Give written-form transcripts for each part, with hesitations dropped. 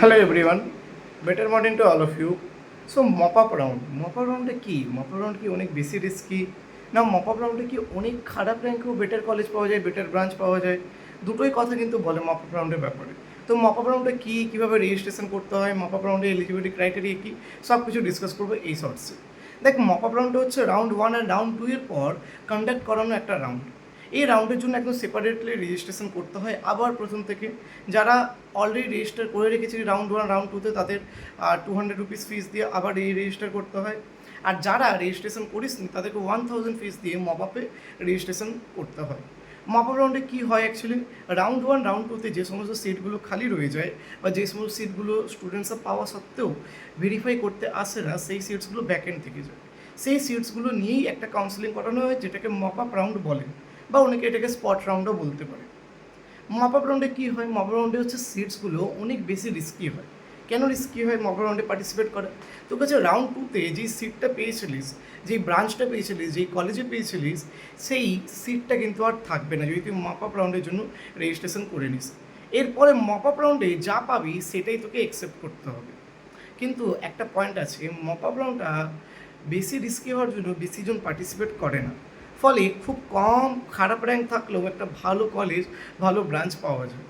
Hello everyone, better morning to all of you. So mop up round, কি mop up round কি অনেক বেশি risky না? Mop up রাউন্ডে কি অনেক খারাপ র্যাঙ্কেও বেটার কলেজ পাওয়া যায়, বেটার ব্রাঞ্চ পাওয়া যায়? দুটোই কথা কিন্তু বলে মপ আপ রাউন্ডের ব্যাপারে। তো মপ আপ রাউন্ডে কী, কীভাবে রেজিস্ট্রেশন করতে হয়, মপ আপ রাউন্ডে এলিজিবিলিটি ক্রাইটেরিয়া কী, সব কিছু ডিসকাস করবো এই শর্টসে। দেখ, মপ আপ রাউন্ডে হচ্ছে রাউন্ড 1 আর রাউন্ড 2 এর পর কন্ডাক্ট করানো একটা রাউন্ড। এই রাউন্ডের জন্য একদম সেপারেটলি রেজিস্ট্রেশন করতে হয় আবার প্রথম থেকে। যারা অলরেডি রেজিস্টার করে রেখেছে রাউন্ড 1 রাউন্ড 2তে, তাদের 200 রুপিস ফিস দিয়ে আবার রেজিস্টার করতে হয়। আর যারা রেজিস্ট্রেশন করিসনি তাদেরকে 1000 ফিস দিয়ে মপ আপে রেজিস্ট্রেশন করতে হয়। মপ আপ রাউন্ডে কী হয় অ্যাকচুয়ালি, রাউন্ড 1 রাউন্ড 2তে যে সমস্ত সিটগুলো খালি রয়ে যায় বা যে সমস্ত সিটগুলো স্টুডেন্টসরা পাওয়া সত্ত্বেও ভেরিফাই করতে আসে না, সেই সিটসগুলো ব্যাকএন্ড থেকে যায়। সেই সিটসগুলো নিয়েই একটা কাউন্সেলিং করানো হয়, যেটাকে মপ আপ রাউন্ড বলে, বা অনেকে এটাকে স্পট রাউন্ডও বলতে পারে। মপ আপ রাউন্ডে কী হয়, মপ আপ রাউন্ডে হচ্ছে সিটসগুলো অনেক বেশি রিস্কি হয়। কেন রিস্কি হয় মপ আপ রাউন্ডে পার্টিসিপেট করে? তোর কাছে রাউন্ড 2তে যেই সিটটা পেয়েছিলিস, যেই ব্রাঞ্চটা পেয়েছিলিস, যেই কলেজে পেয়েছিলিস, সেই সিটটা কিন্তু আর থাকবে না যদি তুই মপ আপ রাউন্ডের জন্য রেজিস্ট্রেশন করে নিস। এরপরে মপ আপ রাউন্ডে যা পাবি সেটাই তোকে অ্যাকসেপ্ট করতে হবে। কিন্তু একটা পয়েন্ট আছে, মপ আপ রাউন্ডটা বেশি রিস্কি হওয়ার জন্য বেশিজন পার্টিসিপেট করে না। ফলে খুব কম খারাপ র্যাঙ্ক থাকলেও একটা ভালো কলেজ, ভালো ব্রাঞ্চ পাওয়া যায়।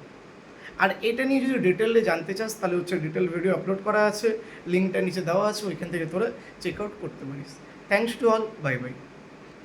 আর এটা নিয়ে যদি ডিটেলে জানতে চাস তাহলে হচ্ছে ডিটেল ভিডিও আপলোড করা আছে, লিঙ্কটা নিচে দেওয়া আছে, ওইখান থেকে তোরা চেক আউট করতে পারিস। Thanks to all, bye bye.